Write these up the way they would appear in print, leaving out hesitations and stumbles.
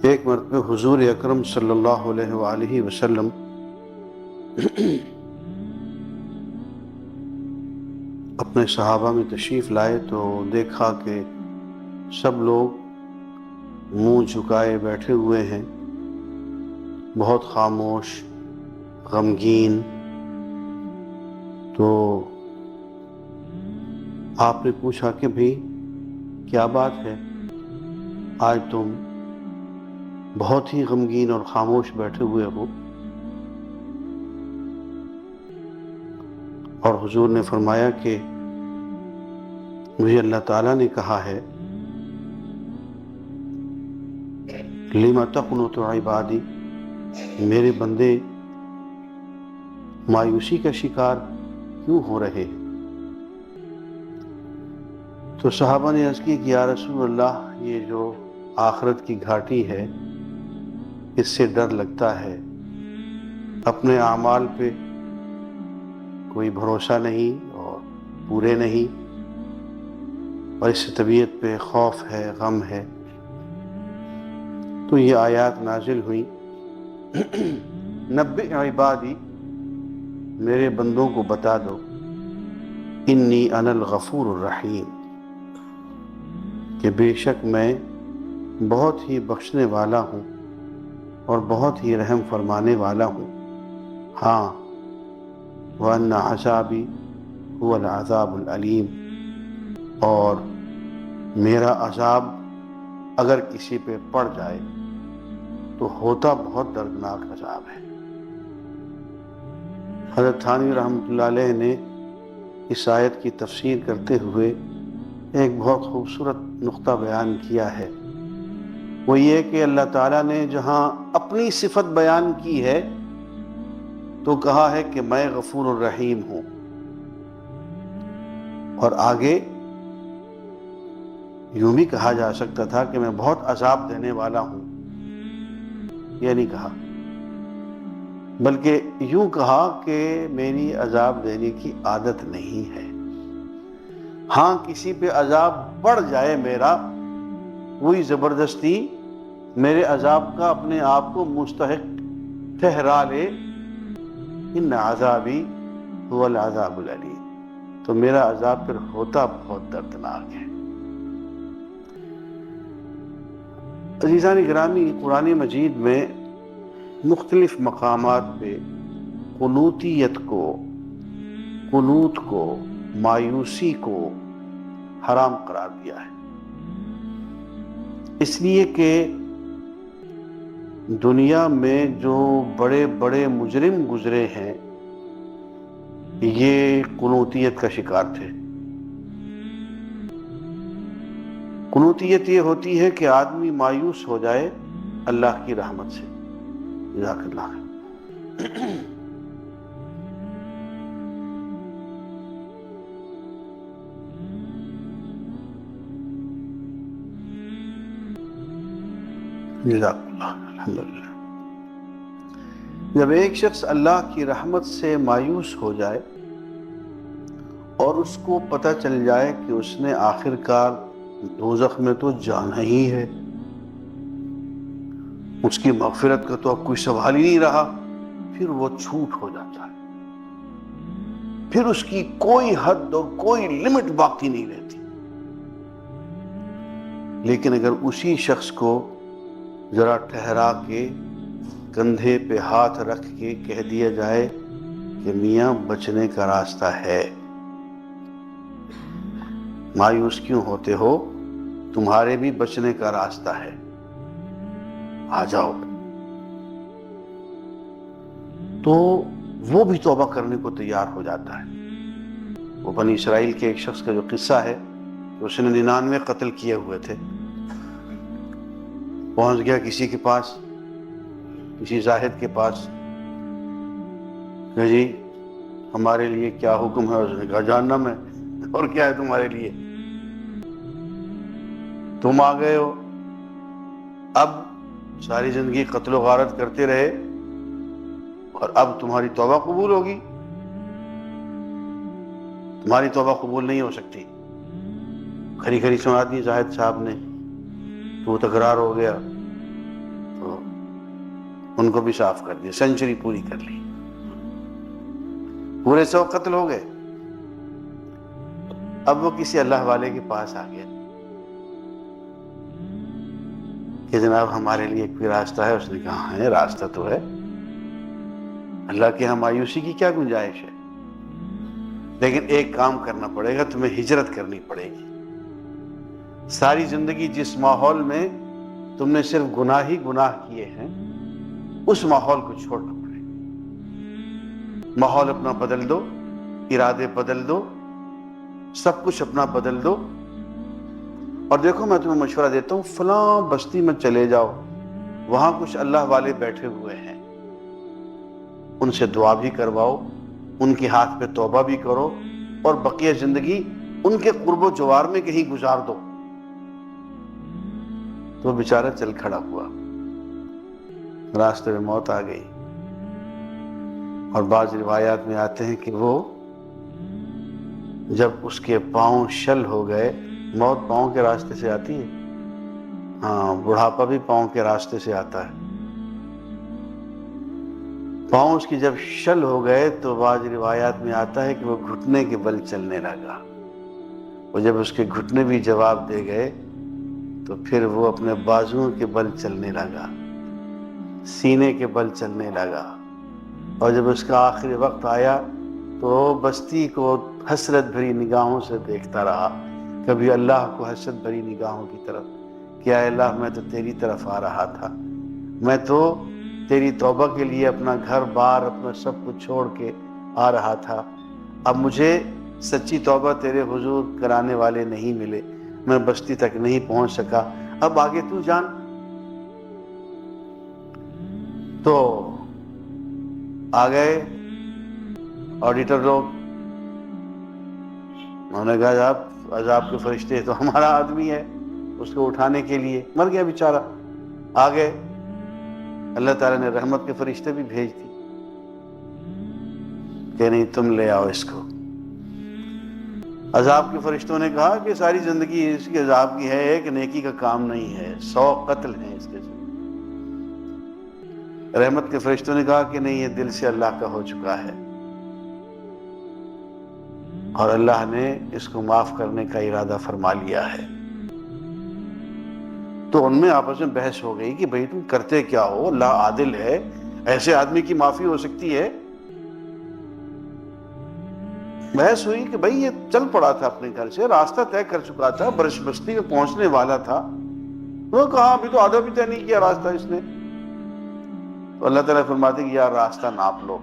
ایک مرتبہ حضور اکرم صلی اللہ علیہ وآلہ وسلم اپنے صحابہ میں تشریف لائے تو دیکھا کہ سب لوگ منہ جھکائے بیٹھے ہوئے ہیں، بہت خاموش، غمگین۔ تو آپ نے پوچھا کہ بھئی کیا بات ہے، آج تم بہت ہی غمگین اور خاموش بیٹھے ہوئے ہو؟ اور حضور نے فرمایا کہ مجھے اللہ تعالیٰ نے کہا ہے لِمَ تَقْنُطُ عِبَادِي، میرے بندے مایوسی کا شکار کیوں ہو رہے ہیں؟ تو صحابہ نے عرض کی کہ یا رسول اللہ، یہ جو آخرت کی گھاٹی ہے اس سے ڈر لگتا ہے، اپنے اعمال پہ کوئی بھروسہ نہیں اور پورے نہیں، اور اس سے طبیعت پہ خوف ہے، غم ہے۔ تو یہ آیات نازل ہوئی، نبئ عبادی، میرے بندوں کو بتا دو، انی انا الغفور الرحیم، کہ بے شک میں بہت ہی بخشنے والا ہوں اور بہت ہی رحم فرمانے والا ہوں۔ ہاں، وَأَنَّ عَذَابِي هُوَ الْعَذَابُ الْأَلِيمُ، اور میرا عذاب اگر کسی پہ پڑ جائے تو ہوتا بہت دردناک عذاب ہے۔ حضرت تھانوی رحمۃ اللہ علیہ نے اس آیت کی تفسیر کرتے ہوئے ایک بہت خوبصورت نقطہ بیان کیا ہے، وہ یہ کہ اللہ تعالیٰ نے جہاں اپنی صفت بیان کی ہے تو کہا ہے کہ میں غفور الرحیم ہوں، اور آگے یوں بھی کہا جا سکتا تھا کہ میں بہت عذاب دینے والا ہوں، یہ نہیں کہا، بلکہ یوں کہا کہ میری عذاب دینے کی عادت نہیں ہے۔ ہاں، کسی پہ عذاب پڑ جائے میرا، کوئی زبردستی میرے عذاب کا اپنے آپ کو مستحق ٹھہرا لے، ان عذابی هو العذاب العلیم، تو میرا عذاب پھر ہوتا بہت دردناک ہے۔ عزیزان گرامی، قرآن مجید میں مختلف مقامات پہ قنوطیت کو، قنوت کو، مایوسی کو حرام قرار دیا ہے، اس لیے کہ دنیا میں جو بڑے بڑے مجرم گزرے ہیں یہ قنوطیت کا شکار تھے۔ قنوطیت یہ ہوتی ہے کہ آدمی مایوس ہو جائے اللہ کی رحمت سے۔ جزاک اللہ خیر۔ جزاک اللہ، الحمدللہ۔ جب ایک شخص اللہ کی رحمت سے مایوس ہو جائے اور اس کو پتہ چل جائے کہ اس نے آخر کار دوزخ میں تو جانا ہی ہے، اس کی مغفرت کا تو اب کوئی سوال ہی نہیں رہا، پھر وہ چھوٹ ہو جاتا ہے، پھر اس کی کوئی حد اور کوئی لمٹ باقی نہیں رہتی۔ لیکن اگر اسی شخص کو ذرا ٹھہرا کے کندھے پہ ہاتھ رکھ کے کہہ دیا جائے کہ میاں بچنے کا راستہ ہے، مایوس کیوں ہوتے ہو، تمہارے بھی بچنے کا راستہ ہے، آ جاؤ، تو وہ بھی توبہ کرنے کو تیار ہو جاتا ہے۔ وہ بنی اسرائیل کے ایک شخص کا جو قصہ ہے کہ اس نے 99 قتل کیے ہوئے تھے، پہنچ گیا کسی کے پاس، کسی زاہد کے پاس، کہ جی ہمارے لیے کیا حکم ہے؟ اس نے کہا جہنم ہے، اور کیا ہے تمہارے لیے، تم آ گئے ہو، اب ساری زندگی قتل و غارت کرتے رہے اور اب تمہاری توبہ قبول ہوگی؟ تمہاری توبہ قبول نہیں ہو سکتی۔ کھری کھری سنا دی زاہد صاحب نے، تو وہ تکرار ہو گیا، تو ان کو بھی صاف کر دیا، سینچری پوری کر لی، پورے 100 قتل ہو گئے۔ اب وہ کسی اللہ والے کے پاس آ گیا کہ جناب ہمارے لیے کوئی راستہ ہے؟ اس نے کہا ہے راستہ تو ہے، اللہ کے یہاں مایوسی کی کیا گنجائش ہے، لیکن ایک کام کرنا پڑے گا، تمہیں ہجرت کرنی پڑے گی۔ ساری زندگی جس ماحول میں تم نے صرف گناہ ہی گناہ کیے ہیں، اس ماحول کو چھوڑنا پڑے گا۔ ماحول اپنا بدل دو، ارادے بدل دو، سب کچھ اپنا بدل دو، اور دیکھو میں تمہیں مشورہ دیتا ہوں، فلاں بستی میں چلے جاؤ، وہاں کچھ اللہ والے بیٹھے ہوئے ہیں، ان سے دعا بھی کرواؤ، ان کے ہاتھ پہ توبہ بھی کرو، اور بقیہ زندگی ان کے قرب و جوار میں کہیں گزار دو۔ تو بیچارہ چل کھڑا ہوا، راستے میں موت آ گئی، اور بعض روایات میں آتے ہیں کہ وہ جب اس کے پاؤں شل ہو گئے، موت پاؤں کے راستے سے آتی ہے، ہاں بڑھاپا بھی پاؤں کے راستے سے آتا ہے، پاؤں اس کی جب شل ہو گئے تو بعض روایات میں آتا ہے کہ وہ گھٹنے کے بل چلنے لگا، اور جب اس کے گھٹنے بھی جواب دے گئے تو پھر وہ اپنے بازوؤں کے بل چلنے لگا، سینے کے بل چلنے لگا، اور جب اس کا آخری وقت آیا تو بستی کو حسرت بھری نگاہوں سے دیکھتا رہا، کبھی اللہ کو حسرت بھری نگاہوں کی طرف کہ اے اللہ میں تو تیری طرف آ رہا تھا، میں تو تیری توبہ کے لیے اپنا گھر بار اپنا سب کچھ چھوڑ کے آ رہا تھا، اب مجھے سچی توبہ تیرے حضور کرانے والے نہیں ملے، میں بستی تک نہیں پہنچ سکا، اب آگے تو جان۔ تو آ گئے آڈیٹر لوگ، انہوں نے کہا عذاب کے فرشتے تو ہمارا آدمی ہے، اس کو اٹھانے کے لیے مر گیا بیچارہ۔ آ گئے، اللہ تعالیٰ نے رحمت کے فرشتے بھی بھیج دی کہ نہیں تم لے آؤ اس کو۔ عذاب کے فرشتوں نے کہا کہ ساری زندگی اس کی عذاب کی ہے، ایک نیکی کا کام نہیں ہے، 100 قتل ہیں اس کے۔ رحمت کے فرشتوں نے کہا کہ نہیں یہ دل سے اللہ کا ہو چکا ہے، اور اللہ نے اس کو معاف کرنے کا ارادہ فرما لیا ہے۔ تو ان میں آپس میں بحث ہو گئی کہ بھئی تم کرتے کیا ہو، اللہ عادل ہے، ایسے آدمی کی معافی ہو سکتی ہے؟ بحث ہوئی کہ بھئی یہ چل پڑا تھا اپنے گھر سے، راستہ طے کر چکا تھا، برش بستی میں پہنچنے والا تھا، وہ کہا ابھی تو آدھا بھی طے نہیں کیا راستہ اس نے۔ تو اللہ تعالیٰ فرماتے کہ یار راستہ ناپ لو،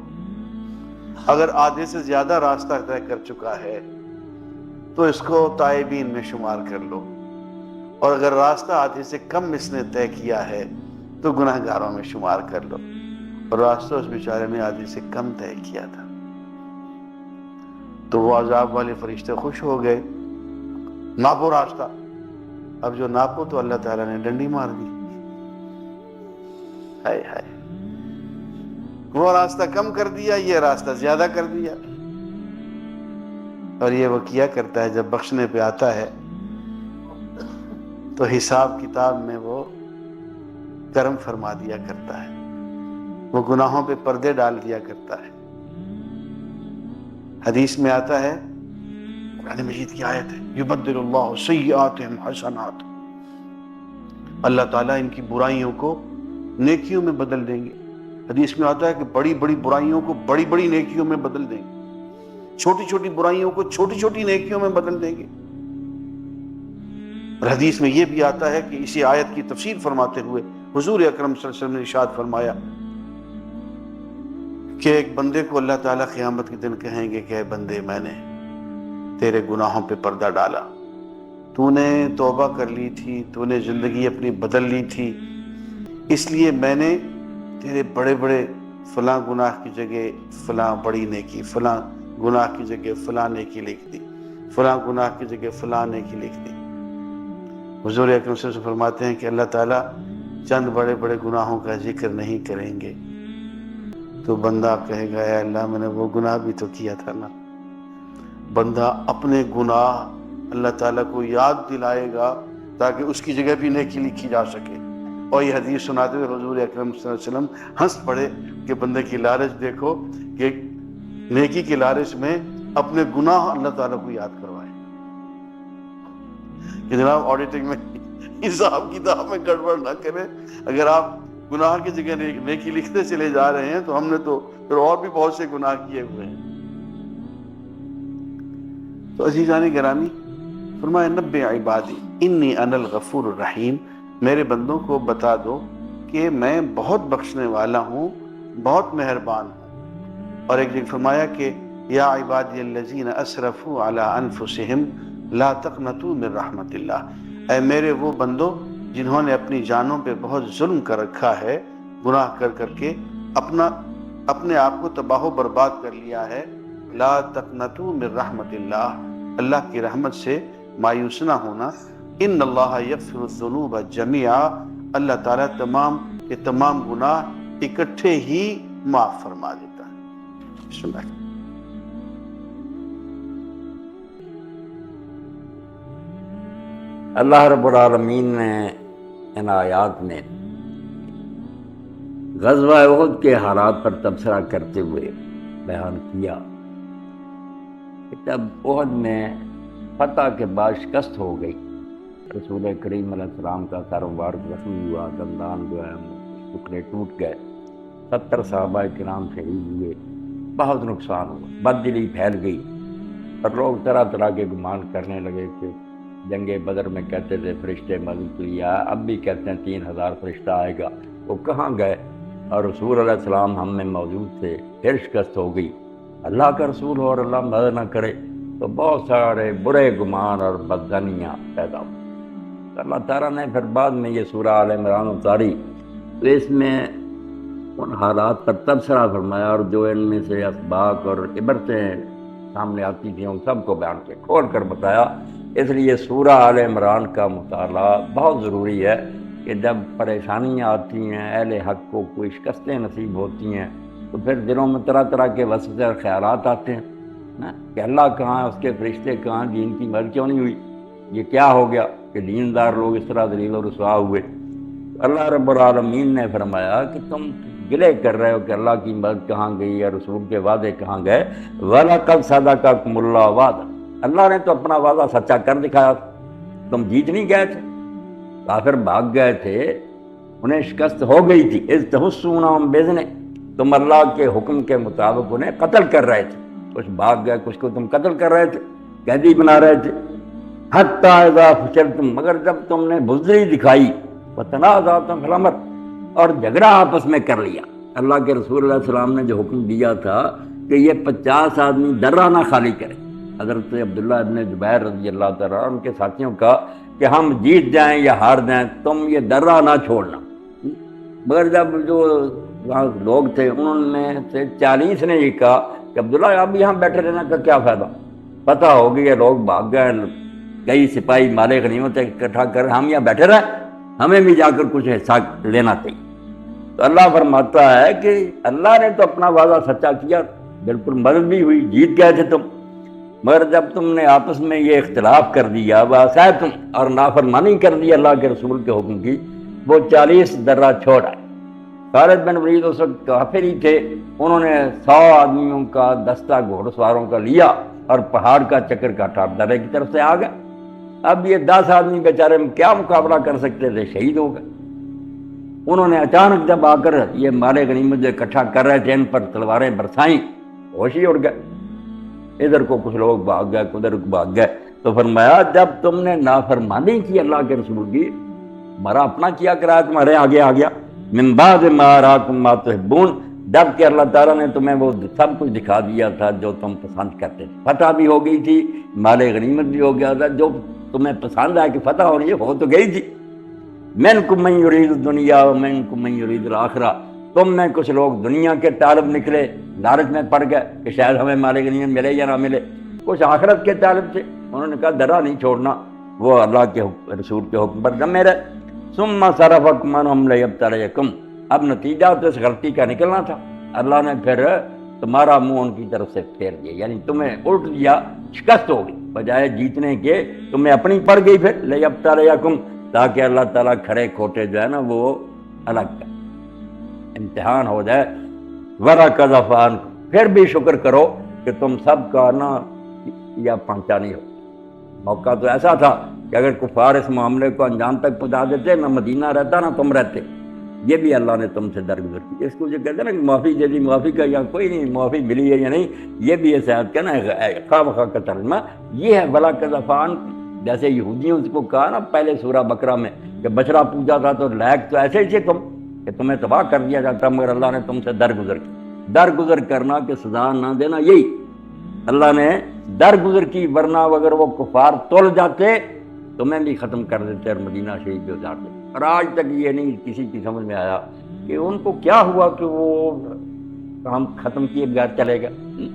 اگر آدھے سے زیادہ راستہ طے کر چکا ہے تو اس کو تائبین میں شمار کر لو، اور اگر راستہ آدھے سے کم اس نے طے کیا ہے تو گناہ گاروں میں شمار کر لو، اور راستہ اس بیچارے نے آدھے سے کم طے کیا تھا۔ تو وہ عذاب والے فرشتے خوش ہو گئے، ناپو راستہ۔ اب جو ناپو تو اللہ تعالیٰ نے ڈنڈی مار دی، ہائے ہائے، وہ راستہ کم کر دیا، یہ راستہ زیادہ کر دیا۔ اور یہ وہ کیا کرتا ہے جب بخشنے پہ آتا ہے تو حساب کتاب میں وہ کرم فرما دیا کرتا ہے، وہ گناہوں پہ پردے ڈال دیا کرتا ہے۔ حدیث میں آتا ہے، قرآن مجید کی آیت ہے، یبدل اللہ سیئاتہم حسنات، اللہ تعالیٰ ان کی برائیوں کو نیکیوں میں بدل دیں گے۔ حدیث میں آتا ہے کہ بڑی بڑی برائیوں کو بڑی بڑی نیکیوں میں بدل دیں گے، چھوٹی چھوٹی برائیوں کو چھوٹی چھوٹی نیکیوں میں بدل دیں گے۔ اور حدیث میں یہ بھی آتا ہے کہ اسی آیت کی تفسیر فرماتے ہوئے حضور اکرم صلی اللہ علیہ وسلم نے ارشاد فرمایا کہ ایک بندے کو اللہ تعالیٰ قیامت کے دن کہیں گے کہ اے بندے، میں نے تیرے گناہوں پہ پردہ ڈالا، تو نے توبہ کر لی تھی، تو نے زندگی اپنی بدل لی تھی، اس لیے میں نے تیرے بڑے بڑے فلاں گناہ کی جگہ فلاں بڑی نیکی، فلاں گناہ کی جگہ فلاں نیکی لکھ دی، فلاں گناہ کی جگہ فلاں نیکی لکھ دی۔ حضور اکرم صلی اللہ علیہ وسلم فرماتے ہیں کہ اللہ تعالیٰ چند بڑے بڑے گناہوں کا ذکر نہیں کریں گے، تو بندہ کہے گا اے اللہ میں نے وہ گناہ بھی تو کیا تھا نا۔ بندہ اپنے گناہ اللہ تعالیٰ کو یاد دلائے گا تاکہ اس کی جگہ بھی نیکی لکھی جا سکے، اور یہ حدیث سناتے ہوئے حضور اکرم صلی اللہ علیہ وسلم ہنس پڑے کہ بندے کی لالچ دیکھو کہ نیکی کی لالچ میں اپنے گناہ اللہ تعالیٰ کو یاد کروائے کہ جناب آڈیٹنگ میں حساب کتاب میں گڑبڑ نہ کریں، اگر آپ گناہ کی جگہ نیکی لکھتے چلے جا رہے ہیں تو ہم نے تو پھر اور بھی بہت سے گناہ کیے ہوئے ہیں۔ تو عزیزان گرامی، فرمایا نبئ عبادی انی انا الغفور الرحیم، میرے بندوں کو بتا دو کہ میں بہت بخشنے والا ہوں، بہت مہربان ہوں۔ اور ایک جگہ فرمایا کہ یا عبادی الذین اسرفوا علی انفسہم لا تقنطوا من رحمت اللہ، اے میرے وہ بندو جنہوں نے اپنی جانوں پہ بہت ظلم کر رکھا ہے، گناہ کر کر کے اپنے آپ کو تباہ و برباد کر لیا ہے، لا تقنطوا من رحمت اللہ، اللہ کی رحمت سے مایوس نہ ہونا، ان اللہ یغفر الذنوب جميعا، اللہ تعالیٰ تمام کے تمام گناہ اکٹھے ہی معاف فرما دیتا ہے۔ بسم اللہ۔ اللہ رب العالمین نے ان آیات میں غزوہ احد کے حالات پر تبصرہ کرتے ہوئے بیان کیا کہ جب احد میں فتح کے بعد شکست ہو گئی، رسول کریم علیہ السلام کا کاروبار زخمی ہوا، دندان جو ہے ٹکڑے ٹوٹ گئے، 70 صحابہ کرام شہید ہوئے، بہت نقصان ہوا، بددلی پھیل گئی، اور لوگ طرح طرح کے گمان کرنے لگے کہ جنگ بدر میں کہتے تھے فرشتے مدد کے لیے آیا، اب بھی کہتے ہیں 3000 فرشتہ آئے گا، وہ کہاں گئے؟ اور رسول علیہ السلام ہم میں موجود تھے، پھر شکست ہو گئی۔ اللہ کا رسول ہو اور اللہ مدد نہ کرے تو بہت سارے برے گمان اور بدظنیاں پیدا ہوئی۔ اللہ تعالیٰ نے پھر بعد میں یہ سورہ آل عمران اتاری، تو اس میں ان حالات پر تبصرہ فرمایا، اور جو ان میں سے اسباق اور عبرتیں سامنے آتی تھیں ان سب کو بیان کے کھول کر بتایا۔ اس لیے سورہ آل عمران کا مطالعہ بہت ضروری ہے کہ جب پریشانیاں آتی ہیں، اہل حق کو کوئی شکستیں نصیب ہوتی ہیں، تو پھر دلوں میں طرح طرح کے وسوسے اور خیالات آتے ہیں کہ اللہ کہاں ہے، اس کے فرشتے کہاں، دین کی مدد کیوں نہیں ہوئی، یہ کیا ہو گیا کہ دیندار لوگ اس طرح ذلیل و رسوا ہوئے۔ اللہ رب العالمین نے فرمایا کہ تم گلے کر رہے ہو کہ اللہ کی مدد کہاں گئی یا رسول کے وعدے کہاں گئے، وَلَقَدْ صَدَقَكُمُ اللَّهُ وَعْدَهُ، اللہ نے تو اپنا وعدہ سچا کر دکھایا تھا، تم جیت نہیں گئے تھے، کافر بھاگ گئے تھے، انہیں شکست ہو گئی تھی، اذ تحسونہم بإذنہ، تم اللہ کے حکم کے مطابق انہیں قتل کر رہے تھے، کچھ بھاگ گئے، کچھ کو تم قتل کر رہے تھے، قیدی بنا رہے تھے، حتی اذا فشلتم، مگر جب تم نے بزدلی دکھائی، وتنازعتم فی الامر، اور جھگڑا آپس میں کر لیا۔ اللہ کے رسول علیہ السلام نے جو حکم دیا تھا کہ یہ 50 آدمی درہ نہ خالی کرے، حضرت عبداللہ ابن جبیر رضی اللہ تعالیٰ ان کے ساتھیوں کا کہ ہم جیت جائیں یا ہار جائیں، تم یہ درہ نہ چھوڑنا، مگر جب جو وہاں لوگ تھے انہوں میں سے 40 نے یہ کہا کہ عبداللہ اب یہاں بیٹھے رہنے کا کیا فائدہ، پتہ ہو گئی لوگ بھاگ گئے، کئی سپاہی مال غنیمت اکٹھا کر ہم یہاں بیٹھے رہیں، ہمیں بھی جا کر کچھ حصہ لینا چاہیے۔ تو اللہ فرماتا ہے کہ اللہ نے تو اپنا وعدہ سچا کیا، بالکل مدد بھی ہوئی، جیت گئے تھے تم، مگر جب تم نے آپس میں یہ اختلاف کر دیا، وَعَصَیْتُمْ، اور نافرمانی کر دی اللہ کے رسول کے حکم کی، وہ 40 درہ چھوڑ آئے۔ خالد بن ولید اس وقت کافر ہی تھے، انہوں نے 100 آدمیوں کا دستہ گھوڑ سواروں کا لیا اور پہاڑ کا چکر کاٹا، درے کی طرف سے آ گئے۔ اب یہ 10 آدمی بیچارے کیا مقابلہ کر سکتے تھے، شہید ہو گئے۔ انہوں نے اچانک جب آ کر یہ مال غنیمت جو اکٹھا کر رہے تھے ان پر تلواریں برسائیں، ہوش ہی اڑ گئے، ادھر کو کچھ لوگ بھاگ گئے، ادھر کو بھاگ گئے۔ تو فرمایا جب تم نے نافرمانی کی اللہ کے رسول کی، ہمارا اپنا کیا کرایا تمہارے آگے آ گیا، من بعد ما اراکم ما تحبون، جب کہ اللہ تعالیٰ نے تمہیں وہ سب کچھ دکھا دیا تھا جو تم پسند کرتے تھے، فتح بھی ہو گئی تھی، مال غنیمت بھی ہو گیا تھا، جو تمہیں پسند ہے کہ فتح ہونی ہے ہو تو گئی تھی۔ منکم من یرید الدنیا ومنکم من یرید الآخرہ، تم میں کچھ لوگ دنیا کے طالب نکلے، لالچ میں پڑ گئے کہ شاید ہمیں مال غنیمت ملے یا نہ ملے، کچھ آخرت کے طالب تھے، انہوں نے کہا درہ نہیں چھوڑنا، وہ اللہ کے رسول کے حکم پر جمے رہے۔ ثم صرفکم عنہم لیبتلیکم، اب نتیجہ تو اس غلطی کا نکلنا تھا، اللہ نے پھر تمہارا منہ ان کی طرف سے پھیر دیا، یعنی تمہیں الٹ دیا، شکست ہو گئی، بجائے جیتنے کے تمہیں اپنی پڑ گئی، پھر لیبتلیکم، تاکہ اللہ تعالیٰ کھڑے کھوٹے جو ہے نا وہ الگ کر، امتحان ہو جائے۔ وَلَقَدْ عَفَا عَنْكُمْ، پھر بھی شکر کرو کہ تم سب کا نا یا پہنچا نہیں ہو۔ موقع تو ایسا تھا کہ اگر کفار اس معاملے کو انجام تک پہنچا دیتے، نہ مدینہ رہتا نہ تم رہتے۔ یہ بھی اللہ نے تم سے درگزر کی۔ اس کو جو کہتے ہیں نا کہ معافی دے دی، معافی کا یا کوئی نہیں، معافی ملی ہے یا نہیں، یہ بھی اس آیت کا نا خواہ بخواہ کا ترجمہ یہ ہے۔ وَلَقَدْ عَفَا عَنْكُمْ، جیسے یہودیوں کو کہا نا پہلے سورہ بقرہ میں کہ بچڑا پوجا تھا تو لائق تو ایسے ہی تھے تم کہ تمہیں تباہ کر دیا جاتا، مگر اللہ نے تم سے درگزر کی۔ درگزر کرنا کہ سزا نہ دینا، یہی اللہ نے درگزر کی، ورنہ اگر وہ کفار تول جاتے تمہیں بھی ختم کر دیتے اور مدینہ شریف بھی اجاڑ دیتے۔ اور آج تک یہ نہیں کسی کی سمجھ میں آیا کہ ان کو کیا ہوا کہ وہ کام ختم کیے بغیر چلے گئے۔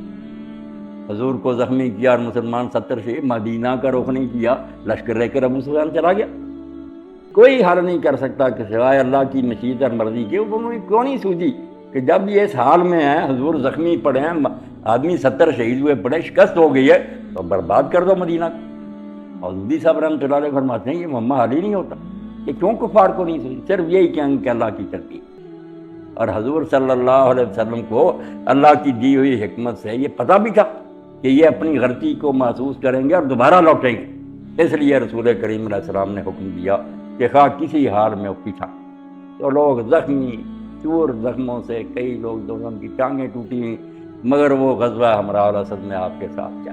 حضور کو زخمی کیا اور مسلمان 70 سے مدینہ کا رخ نہیں کیا، لشکر لے کر ابو سفیان چلا گیا۔ کوئی حل نہیں کر سکتا کہ سوائے اللہ کی مشیت اور مرضی کے۔ انہوں نے کیوں نہیں سوچی کہ جب یہ اس حال میں ہیں، حضور زخمی پڑے ہیں، آدمی 70 شہید ہوئے پڑے، شکست ہو گئی ہے، تو برباد کر دو مدینہ۔ اور حضوری صاحب رحمۃ اللہ علیہ فرماتے ہیں یہ معمہ حل ہی نہیں ہوتا کہ کیوں کفار کو نہیں سوچی، صرف یہی کہ اللہ کی ترتیب۔ اور حضور صلی اللہ علیہ وسلم کو اللہ کی دی ہوئی حکمت سے یہ پتہ بھی تھا کہ یہ اپنی غلطی کو محسوس کریں گے اور دوبارہ لوٹیں گے۔ اس لیے رسول کریم علیہ السلام نے حکم دیا کہ خواہ کسی حال میں پیچھا تو لوگ زخمی، چور زخموں سے کئی لوگ دونوں کی ٹانگیں ٹوٹی، مگر وہ غزوہ ہمراہ الاسد میں آپ کے ساتھ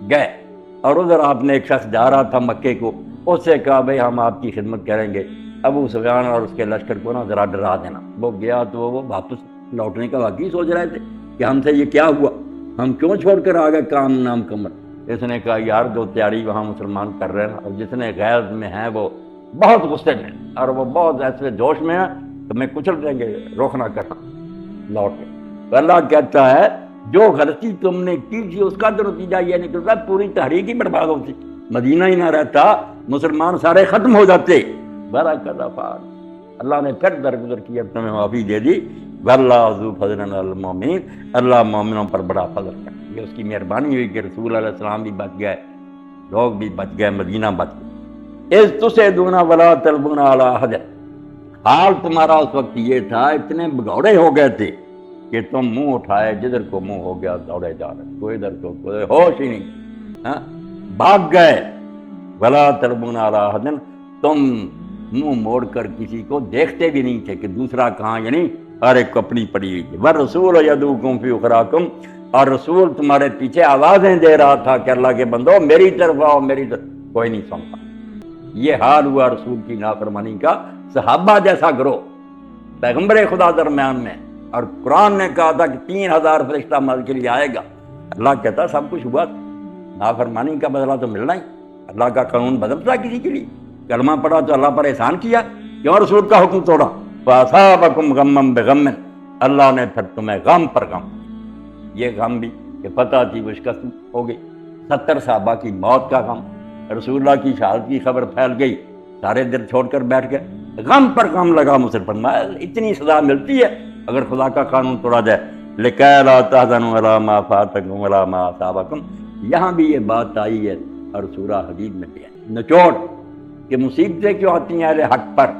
گئے۔ اور ادھر آپ نے ایک شخص جا رہا تھا مکے کو، اس سے کہا بھائی ہم آپ کی خدمت کریں گے، ابو سفیان اور اس کے لشکر کو نا ذرا ڈرا دینا۔ وہ گیا تو وہ واپس لوٹنے کا واقعی سوچ رہے تھے کہ ہم سے یہ کیا ہوا، ہم کیوں چھوڑ کر آ گئے کام نام کمر۔ اس نے کہا یار جو تیاری وہاں مسلمان کر رہے ہیں اور جتنے غیظ میں ہیں وہ بہت غصے میں اور وہ بہت ایسے جوش میں ہیں تو میں کچل دیں گے، روک نہ کرنا لوٹ کے۔ تو اللہ کہتا ہے جو غلطی تم نے کی تھی اس کا تو نتیجہ یہ نکلتا پوری تحریک ہی برباد ہوتی، مدینہ ہی نہ رہتا، مسلمان سارے ختم ہو جاتے۔ وَلَقَدْ عَفَا عَنْكُمْ، اللہ نے پھر درگزر کی، اب تمہیں معافی دے دی۔ وَاللَّهُ ذُو فَضْلٍ عَلَى الْمُؤْمِنِينَ، اللہ مومنوں پر بڑا فضل کرتا ہے۔ یہ اس کی مہربانی ہوئی کہ رسول علیہ السلام بھی بچ گئے، لوگ بھی بچ گئے، مدینہ بچ گئے۔ اِذْ تُصْعِدُونَ وَلَا تَلْوُونَ عَلَىٰ أَحَدٍ، حال تمہارا اس وقت یہ تھا اتنے بگوڑے ہو گئے تھے کہ تم منہ اٹھائے جدھر کو منہ ہو گیا دوڑے جا رہے، کوئی ادھر کو کوئی ہوش ہی نہیں، بھاگ گئے۔ وَلَا تَلْوُونَ عَلَىٰ أَحَدٍ، تم منہ موڑ کر کسی کو دیکھتے بھی نہیں تھے کہ دوسرا کہاں، یعنی ہر ایک کو اپنی پڑی ہوئی تھی۔ وَالرَّسُولُ يَدْعُوكُمْ فِي أُخْرَاكُمْ، اور رسول تمہارے پیچھے آوازیں دے رہا تھا کہ اللہ کے بندو میری طرف آؤ، میری طرف، کوئی نہیں سنتا۔ یہ حال ہوا رسول کی نافرمانی کا، صحابہ جیسا گروہ پیغمبر خدا درمیان میں، اور قرآن نے کہا تھا کہ 3000 فرشتہ مدد کے لیے آئے گا۔ اللہ کہتا سب کچھ ہوا، نافرمانی کا بدلہ تو ملنا ہی، اللہ کا قانون بدلتا کسی کے لیے، کلمہ پڑھا تو اللہ پر احسان کیا، کیوں رسول کا حکم توڑا؟ فَأَصَابَكُمْ غَمًّا بِغَمٍّ، اللہ نے پھر تمہیں غم پر غم، یہ غم بھی کہ فتح تھی وہ شکست ہو گئی، 70 صحابہ کی موت کا غم، رسول اللہ کی شہادت کی خبر پھیل گئی، سارے دل چھوڑ کر بیٹھ گئے، غم پر غم لگا مسلمان۔ اتنی سزا ملتی ہے اگر خدا کا قانون توڑا جائے۔ لِكَيْ لَا تَحْزَنُوا عَلَىٰ مَا فَاتَكُمْ وَلَا مَا أَصَابَكُمْ، یہاں بھی یہ بات آئی ہے اور سورہ حدید میں بھی ہے، نچوڑ کہ مصیبتیں کیوں آتی ہیں اہل حق پر،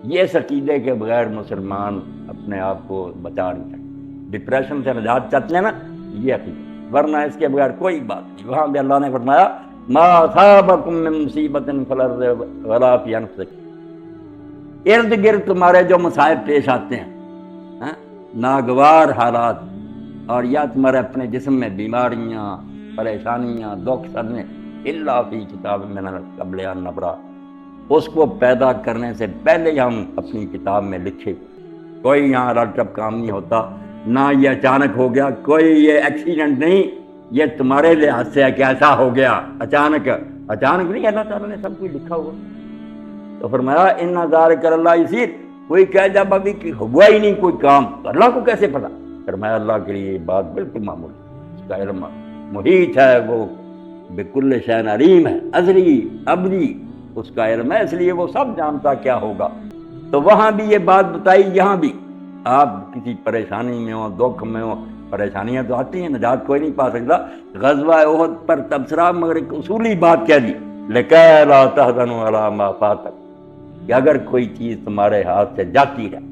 یہ اس عقیدے کے بغیر مسلمان اپنے آپ کو بچا نہیں سکتے۔ ڈپریشن سے نجات چاہتے ہیں نا، یہ عقیدہ، ورنہ اس کے بغیر کوئی بات نہیں۔ وہاں بھی اللہ نے فرمایا ما اصابکم من مصیبت فی الارض ولا فی انفسکم، ارد گرد تمہارے جو مصائب پیش آتے ہیں، ناگوار حالات، اور یا تمہارے اپنے جسم میں بیماریاں، پریشانیاں، دکھ سرنے، الا فی کتاب من قبل ان نبرأ، اس کو پیدا کرنے سے پہلے ہی ہم اپنی کتاب میں لکھے۔ کوئی یہاں رٹ رپ کام نہیں ہوتا، نہ یہ اچانک ہو گیا، کوئی یہ ایکسیڈنٹ نہیں، یہ تمہارے لحاظ سے کہ ایسا ہو گیا اچانک نہیں، اللہ تعالیٰ نے سب کچھ لکھا ہوا۔ تو فرمایا ان ذالک علی اللہ یسیر، کوئی کہے جب ابھی ہوا ہی نہیں کوئی کام تو اللہ کو کیسے پتا؟ فرمایا اللہ کے لیے یہ بات بالکل معمولی، اس کا علم محیط ہے، وہ بکل شیء علیم ہے، ازلی ابدی اس کا علم ہے، اس لیے وہ سب جانتا کیا ہوگا۔ تو وہاں بھی یہ بات بتائی، یہاں بھی آپ کسی پریشانی میں ہو، دکھ میں ہو، پریشانیاں تو آتی ہیں، نجات کوئی نہیں پا سکتا۔ غزوہ احد پر تبصرہ، مگر ایک اصولی بات کہہ دی لکہ لا تحزنوا علی ما فاتک، کہ اگر کوئی چیز تمہارے ہاتھ سے جاتی رہے،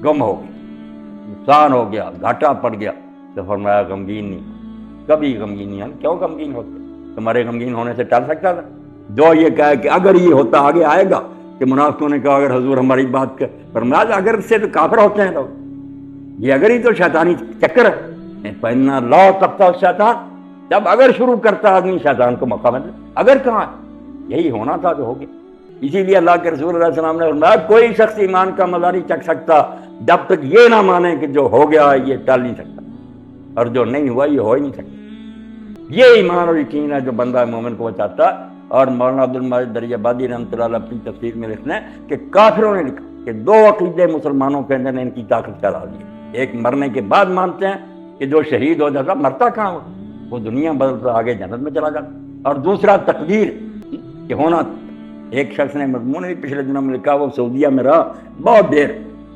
گم ہو گئی، نقصان ہو گیا، گھاٹا پڑ گیا، تو فرمایا غمگین نہیں، کبھی غمگین نہیں۔ ہم کیوں غمگین ہوتے؟ تمہارے غمگین ہونے سے ٹل سکتا تھا؟ جو یہ کہا کہ اگر یہ ہوتا آگے آئے گا کہ منافقوں نے کہا اگر حضور ہماری بات کر، فرمایا اگر سے تو کافر ہوتے ہیں لوگ، یہ اگر ہی تو شیطانی چکر ہے، پہننا لا تقطع شیطان، جب اگر شروع کرتا آدمی شیطان کو موقع ملتا، اگر کہاں ہے؟ یہی ہونا تھا جو ہو گیا۔ اسی لیے اللہ کے رسول اللہ علیہ وسلم نے فرمایا کوئی شخص ایمان کا مزہ نہیں چکھ سکتا جب تک یہ نہ مانے کہ جو ہو گیا یہ ٹل نہیں سکتا، اور جو نہیں ہوا یہ ہو ہی نہیں سکتا۔ یہ ایمان اور یقین ہے جو بندہ مومن کو بچاتا۔ اور مولانا عبد المجید دریابادی رحمۃ اللہ علیہ اپنی تفسیر میں لکھتے ہیں کہ کافروں نے لکھا کہ دو عقیدے مسلمانوں کے اندر نے ان کی طاقت کرا دی۔ ایک مرنے کے بعد مانتے ہیں کہ جو شہید ہو جاتا مرتا کہاں ہو، وہ دنیا بدلتا آگے جنت میں چلا جاتا، اور دوسرا تقدیر کہ ہونا۔ ایک شخص نے مضمون بھی پچھلے دنوں میں لکھا، وہ سعودیہ میں رہا بہت دیر،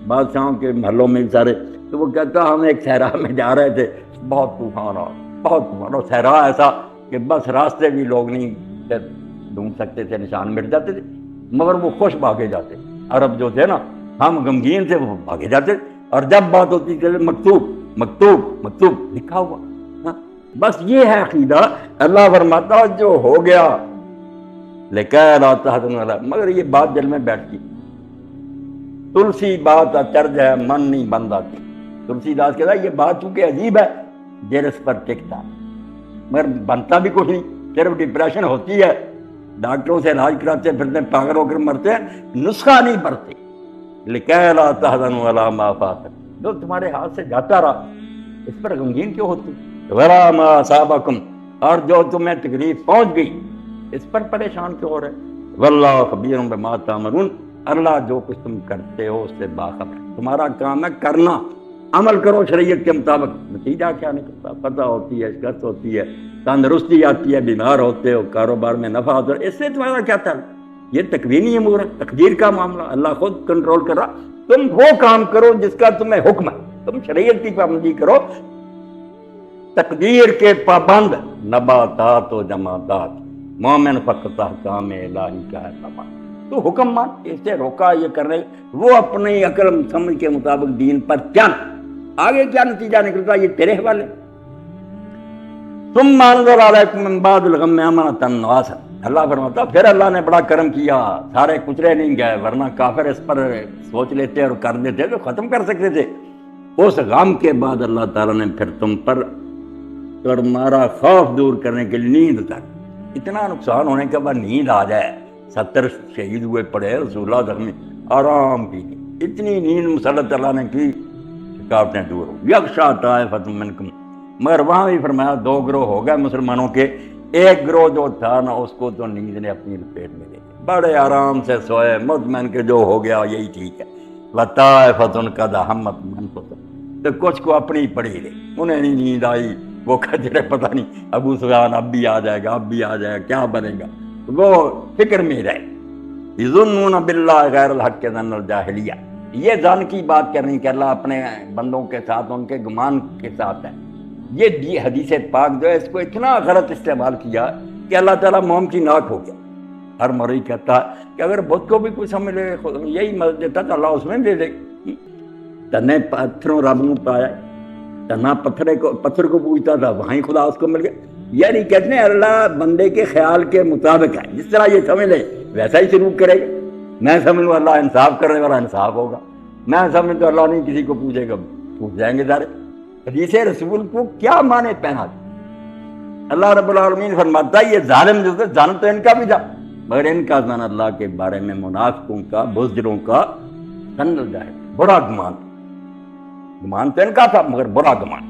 بادشاہوں کے محلوں میں سارے، تو وہ کہتا ہم ایک صحرا میں جا رہے تھے، بہت طوفان آ، بہت طوفان، اور صحرا ایسا کہ بس راستے بھی لوگ نہیں ڈھونڈ سکتے تھے، نشان مٹ جاتے تھے، مگر وہ خوش بھاگے جاتے۔ عرب جو تھے نا، ہم غمگین تھے، وہ بھاگے جاتے، اور جب بات ہوتی تھی مکتوب مکتوب مکتوب لکھا ہوا۔ ہاں، بس یہ ہے عقیدہ۔ اللہ فرماتا جو ہو گیا لکہ لا تحزنوا علی، مگر یہ بات دل میں بیٹھتی، تلسی بات اچرج ہے من نہیں بن آتی۔ تلسی داس کہتا ہے یہ بات چونکہ عجیب ہے دیر اس پر ٹکتا، مگر بنتا بھی کچھ نہیں، صرف ڈپریشن ہوتی ہے، ڈاکٹروں سے علاج کراتے پھرتے ہیں، پاگل ہو کر مرتے ہیں، نسخہ نہیں برتے۔ لکہ لا تحزنوا علی ما فاتک، جو تمہارے ہاتھ سے جاتا رہا اس پر غمگین کیوں ہوتی؟ ولا ما اصابکم، اور جو تمہیں تکلیف پہنچ گئی اس پر پریشان کیوں ہو رہے؟ واللہ خبیر بما تعملون، اللہ جو کچھ تم کرتے ہو اس سے باخبر ہے۔ تمہارا کام ہے کرنا، عمل کرو شریعت کے مطابق، نتیجہ کیا نکلتا پتہ ہوتی ہے، شکست ہوتی ہے، تندرستی آتی ہے، بیمار ہوتے ہو، کاروبار میں نفع ہوتا ہے، اس سے تمہارا کیا تعلق؟ یہ تکوینی امور ہے، تقدیر کا معاملہ، اللہ خود کنٹرول کر رہا۔ تم وہ کام کرو جس کا تمہیں حکم ہے، تم شریعت کی پابندی کرو، تقدیر کے پابند نباتات و جمادات، مومن فقط احکام الہی کا ہے تمام، تو حکم مان، اس سے روکا یہ کرنے، وہ اپنی عقل سمجھ کے مطابق دین پر چل، آگے کیا نتیجہ نکلتا یہ تیرے حوالے۔ ثم انزل علیکم من بعد الغم امنۃ نعاسا، اللہ فرماتا پھر اللہ نے بڑا کرم کیا، سارے کچرے نہیں گئے، ورنہ کافر اس پر سوچ لیتے اور کر دیتے تو ختم کر سکتے تھے۔ اس غم کے بعد اللہ تعالیٰ نے پھر تم پر تمہارا خوف دور کرنے کے لیے نیند اتاری۔ اتنا نقصان ہونے کے بعد نیند آ جائے، 70 شہید ہوئے پڑے، رسول اللہ زخمی، آرام کی اتنی نیند مسلط اللہ نے کی، تھکاوٹیں دور ہو۔ یغشیٰ طائفۃ منکم، مگر وہاں بھی فرمایا دو گروہ ہو گئے مسلمانوں کے، ایک گروہ جو تھا نا اس کو تو نیند نے اپنی لپیٹ میں لے لی، بڑے آرام سے سوئے، مطمئن کہ جو ہو گیا یہی ٹھیک ہے۔ وطائفۃ قد ہمت انفسہم، تو کچھ کو اپنی پڑی رہی، انہیں نہیں نیند آئی، وہ کہتے رہے پتہ نہیں ابو سفیان اب بھی آ جائے گا، اب بھی آ جائے گا، کیا بنے گا، وہ فکر میں رہے۔ یظنون باللہ غیر الحق ظن الجاہلیہ، یہ ظن کی بات کرنی کہ اللہ اپنے بندوں کے ساتھ ان کے گمان کے ساتھ ہے، یہ حدیث پاک جو ہے اس کو اتنا غلط استعمال کیا کہ اللہ تعالیٰ موم کی ناک ہو گیا۔ ہر مرئی کہتا ہے کہ اگر بت کو بھی کوئی سمجھ لے یہی مدد دیتا تو اللہ اس میں دے دے، تنے پتھروں رب نے پایا، تنا پتھر کو پوچھتا تھا وہیں خدا اس کو مل گیا۔ یعنی کہتے ہیں اللہ بندے کے خیال کے مطابق ہے، جس طرح یہ سمجھ لے ویسا ہی سلوک کرے گا۔ میں سمجھ لوں اللہ انصاف کرنے والا انصاف ہوگا، میں سمجھ تو اللہ نہیں کسی کو پوچھے گا، پوچھ جائیں گے سارے۔ حدیث رسول کو کیا معنی پہنا؟ اللہ رب العالمین فرماتا ہے یہ ظالم جو تھے ظن تو ان کا بھی تھا، مگر ان کا ظن اللہ کے بارے میں منافقوں کا، بزدلوں کا ظن جائے، برا گمان، گمان تو ان کا تھا مگر برا گمان۔